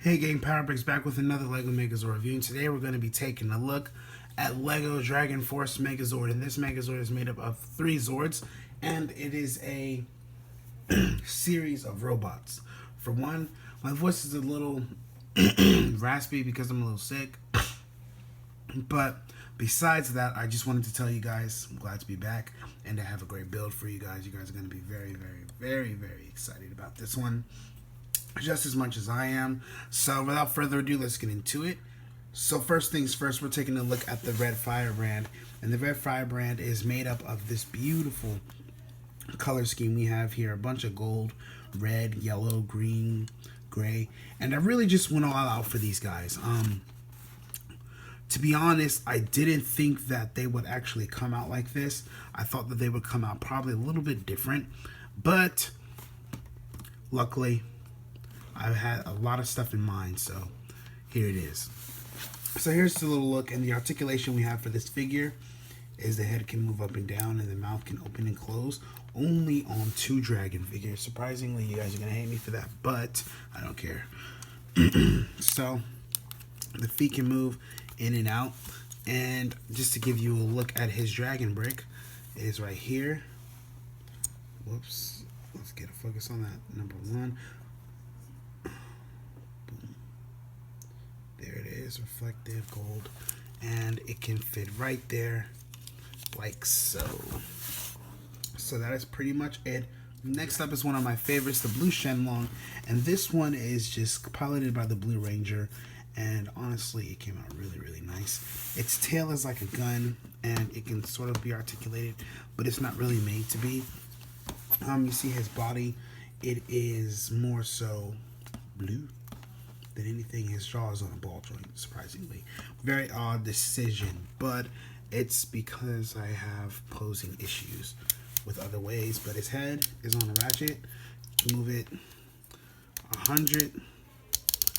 Hey gang, Powerbricks back with another Lego Megazord review, and today we're going to be taking a look at Lego Drago Force Megazord. And this Megazord is made up of 3 Zords, and it is a series of robots. For one, my voice is a little raspy because I'm a little sick, but besides that, I just wanted to tell you guys I'm glad to be back and to have a great build for you guys. You guys are going to be very excited about this one, just as much as I am. So without further ado, let's get into it. So first things first, we're taking a look at the red Firebrand, and the red Firebrand is made up of this beautiful color scheme. We have here a bunch of gold, red, yellow, green, gray, and I really just went all out for these guys. To be honest, I didn't think that they would actually come out like this. I thought that they would come out probably a little bit different, but luckily I've had a lot of stuff in mind, so here it is. So here's the little look, and the articulation we have for this figure is the head can move up and down and the mouth can open and close, only on 2 dragon figures. Surprisingly, you guys are going to hate me for that, but I don't care. So the feet can move in and out, and just to give you a look at his dragon brick, it is right here. Whoops, let's get a focus on that. Number 1. There it is, reflective gold, and it can fit right there like so. So that is pretty much it. Next up is one of my favorites, the Blu Shenlong, and this one is just piloted by the Blue Ranger, and honestly it came out really nice. Its tail is like a gun and it can sort of be articulated, but it's not really made to be. You see his body, it is more so blue than anything. His jaw is on a ball joint, surprisingly. Very odd decision, but it's because I have posing issues with other ways. But his head is on a ratchet. Move it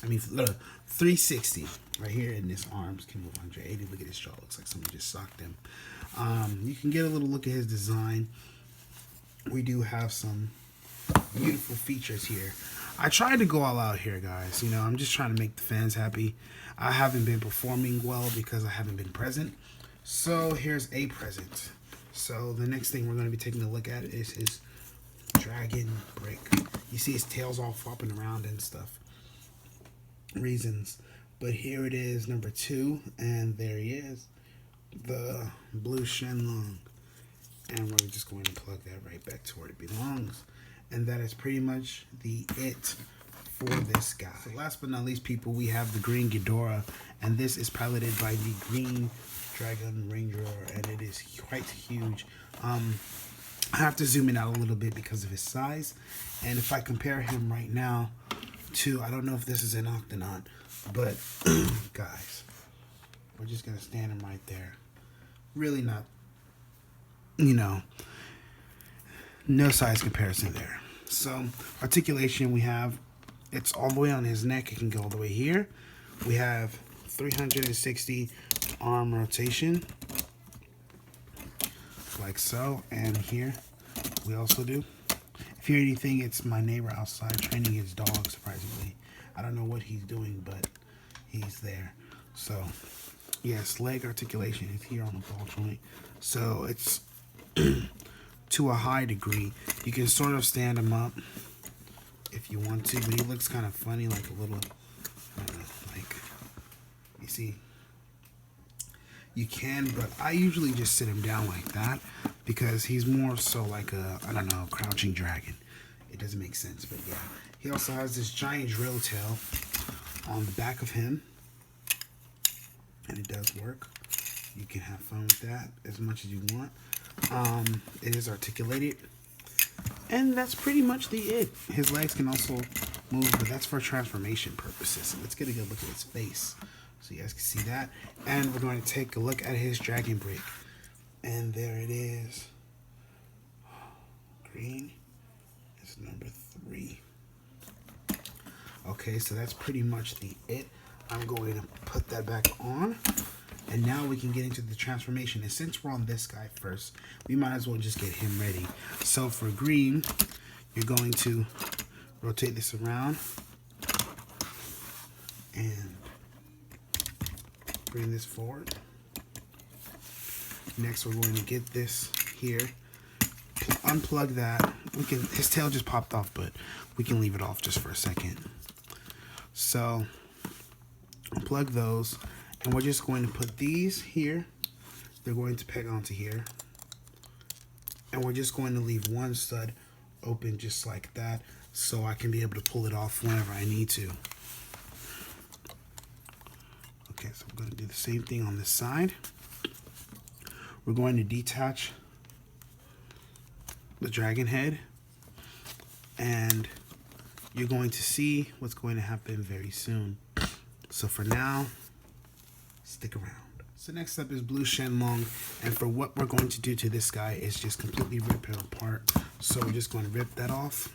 360 right here, and his arms can move 180. Look at his jaw, looks like someone just socked him. You can get a little look at his design. We do have some beautiful features here. I tried to go all out here, guys. You know, I'm just trying to make the fans happy. I haven't been performing well because I haven't been present. So here's a present. So the next thing we're going to be taking a look at is his dragon brick. You see his tail's all flopping around and stuff. Reasons. But here it is, number 2, and there he is, the Blu Shenlong. And we're just going to plug that right back to where it belongs. And that is pretty much it for this guy. So last but not least, people, we have the green Ghidorah, and this is piloted by the green Dragon Ranger, and it is quite huge. I have to zoom in out a little bit because of his size, and if I compare him right now to, I don't know if this is an Octonaut, but guys, we're just gonna stand him right there. Really not, you know, no size comparison there. So articulation, we have, it's all the way on his neck. It can go all the way here. We have 360 arm rotation, like so. And here we also do. If you hear anything, it's my neighbor outside training his dog, surprisingly. I don't know what he's doing, but he's there. So yes, leg articulation is here on the ball joint. So it's to a high degree. You can sort of stand him up if you want to, but he looks kind of funny, like a little, I don't know, like, you see, you can, but I usually just sit him down like that because he's more so like a, I don't know, crouching dragon. It doesn't make sense, but yeah. He also has this giant drill tail on the back of him, and it does work. You can have fun with that as much as you want. It is articulated, and that's pretty much it. His legs can also move, but that's for transformation purposes. So let's get a good look at his face so you guys can see that. And we're going to take a look at his dragon brick, and there it is. Green is number 3. Okay, so that's pretty much it. I'm going to put that back on. And now we can get into the transformation. And since we're on this guy first, we might as well just get him ready. So for green, you're going to rotate this around. and bring this forward. Next, we're going to get this here. Unplug that. His tail just popped off, but we can leave it off just for a second. So, unplug those, and we're just going to put these here. They're going to peg onto here. And we're just going to leave one stud open just like that, so I can be able to pull it off whenever I need to. Okay, so we're going to do the same thing on this side. We're going to detach the dragon head, and you're going to see what's going to happen very soon. So for now, stick around. So next up is Blu Shenlong, and for what we're going to do to this guy is just completely rip it apart. So we're just going to rip that off,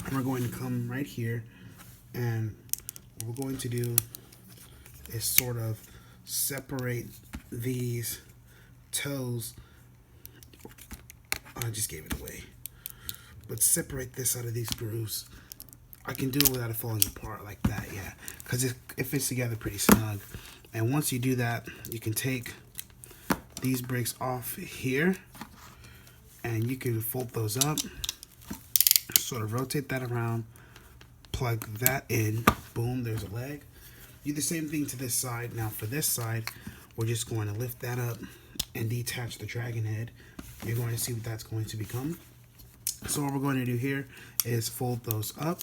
and we're going to come right here, and what we're going to do is sort of separate these toes. I just gave it away. But separate this out of these grooves. I can do it without it falling apart like that, yeah. Because it fits together pretty snug. And once you do that, you can take these bricks off here, and you can fold those up, sort of rotate that around, plug that in, boom, there's a leg. Do the same thing to this side. Now for this side, we're just going to lift that up and detach the dragon head. You're going to see what that's going to become. So what we're going to do here is fold those up,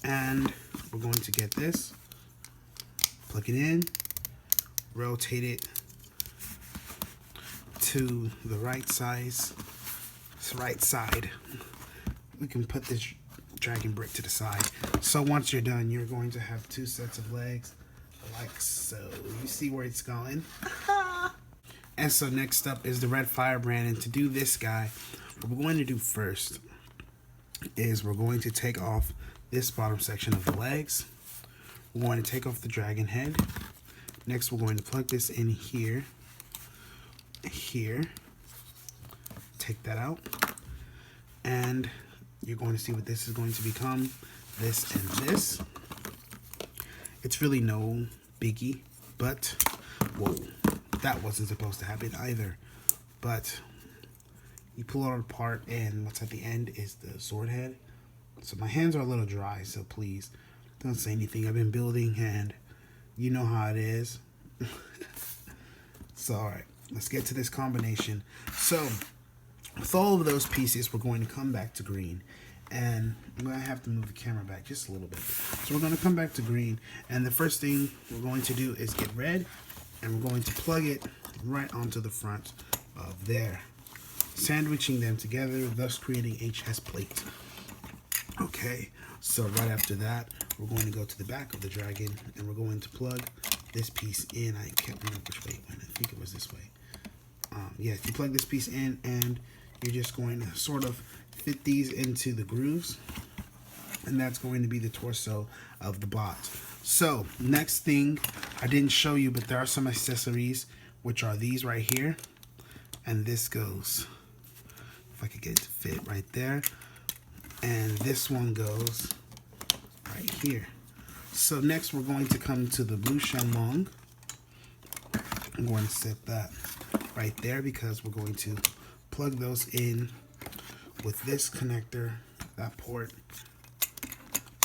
and we're going to get this, plug it in, rotate it to the right side. We can put this dragon brick to the side. So once you're done, you're going to have two sets of legs like so. You see where it's going? And so next up is the red Firebrand, and to do this guy, what we're going to do first is we're going to take off this bottom section of the legs. We're going to take off the dragon head. Next, we're going to plug this in here, take that out, and you're going to see what this is going to become, this and this. It's really no biggie, but whoa, that wasn't supposed to happen either. But you pull it apart, and what's at the end is the sword head. So my hands are a little dry, so please don't say anything. I've been building, and you know how it is. So all right, let's get to this combination. So with all of those pieces, we're going to come back to green, and I'm going to have to move the camera back just a little bit. So we're going to come back to green, and the first thing we're going to do is get red, and we're going to plug it right onto the front of there, sandwiching them together, thus creating a chest plate. Okay, so right after that, we're going to go to the back of the dragon, and we're going to plug this piece in. I can't remember which way it went. I think it was this way. Yeah, you plug this piece in, and you're just going to sort of fit these into the grooves, and that's going to be the torso of the bot. So next thing, I didn't show you, but there are some accessories, which are these right here, and this goes, if I could get it to fit right there, and this one goes right here. So next we're going to come to the Blu Shenlong. I'm going to set that right there because we're going to plug those in with this connector, that port.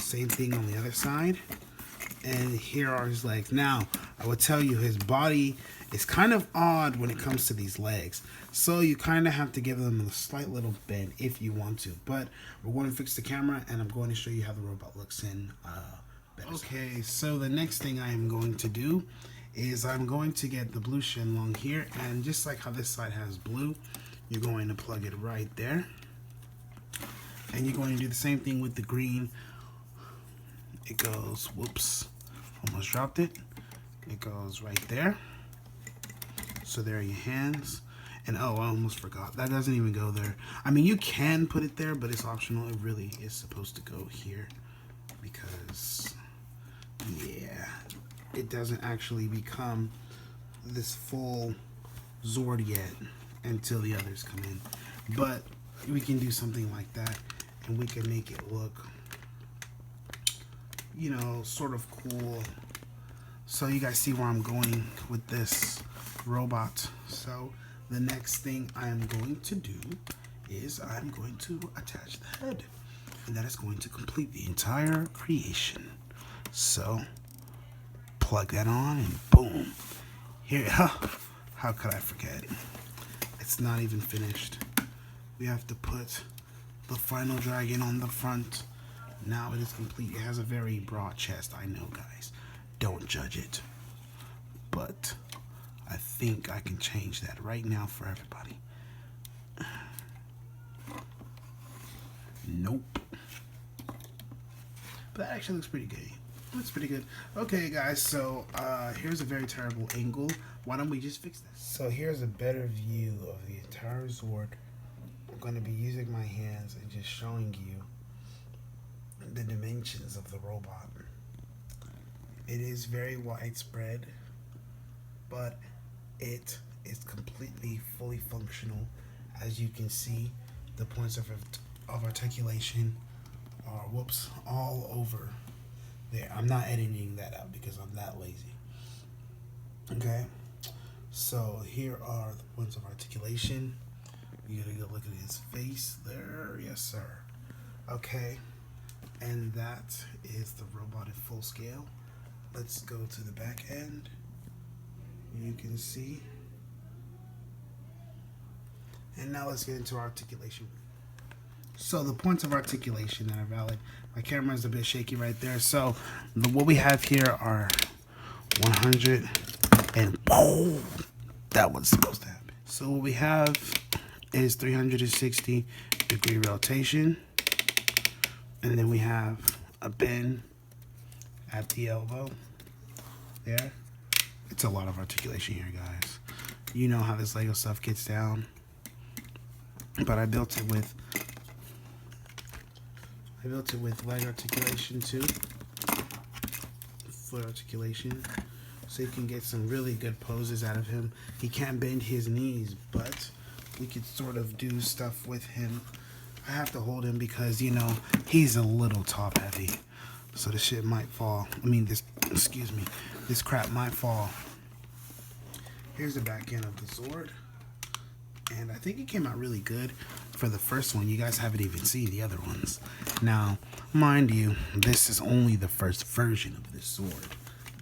Same thing on the other side. And here are his legs. Now, I would tell you his body is kind of odd when it comes to these legs. So you kind of have to give them a slight little bend if you want to. But we're going to fix the camera, and I'm going to show you how the robot looks in better. Okay, so the next thing I am going to do is I'm going to get the Blu Shenlong here, and just like how this side has blue, you're going to plug it right there. And you're going to do the same thing with the green. It goes, whoops, almost dropped it. It goes right there. So there are your hands. And oh, I almost forgot. That doesn't even go there. I mean, you can put it there, but it's optional. It really is supposed to go here because, yeah, it doesn't actually become this full Zord yet until the others come in. But we can do something like that, and we can make it look, you know, sort of cool. So you guys see where I'm going with this robot. So the next thing I am going to do is I'm going to attach the head, and that is going to complete the entire creation. So plug that on and boom. Here, how could I forget? It's not even finished. We have to put the final dragon on the front. Now it is complete. It has a very broad chest. I know, guys. Don't judge it. But I think I can change that right now for everybody. Nope. But that actually looks pretty good. Looks pretty good. Okay, guys, so here's a very terrible angle. Why don't we just fix this? So here's a better view of the entire Zord. I'm going to be using my hands and just showing you the dimensions of the robot. It is very widespread, but it is completely fully functional. As you can see, the points of articulation are all over there. I'm not editing that out because I'm that lazy. Okay, so here are the points of articulation. You gotta go look at his face there. Yes, sir. Okay, and that is the robot at full scale. Let's go to the back end. You can see. And now let's get into articulation. So the points of articulation that are valid. My camera is a bit shaky right there. So what we have here are 100 and boom, that was supposed to happen. So what we have is 360-degree rotation, and then we have a bend at the elbow there. It's a lot of articulation here, guys. You know how this Lego stuff gets down, but I built it with leg articulation too, foot articulation, so you can get some really good poses out of him. He can't bend his knees, but we could sort of do stuff with him. I have to hold him because, you know, he's a little top heavy, so this shit might fall. I mean, this crap might fall. Here's the back end of the Zord, and I think it came out really good for the first one. You guys haven't even seen the other ones. Now, mind you, this is only the first version of this Zord.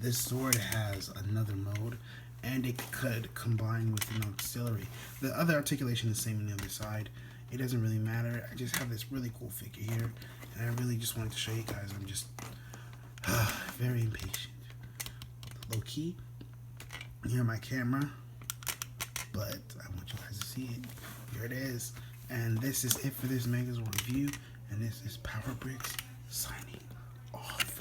This Zord has another mode, and it could combine with an auxiliary. The other articulation is the same on the other side. It doesn't really matter. I just have this really cool figure here, and I really just wanted to show you guys. I'm just very impatient. Low key, near my camera, but I want you guys to see it. Here it is. And this is it for this Megazord review, and this is Power Bricks signing off.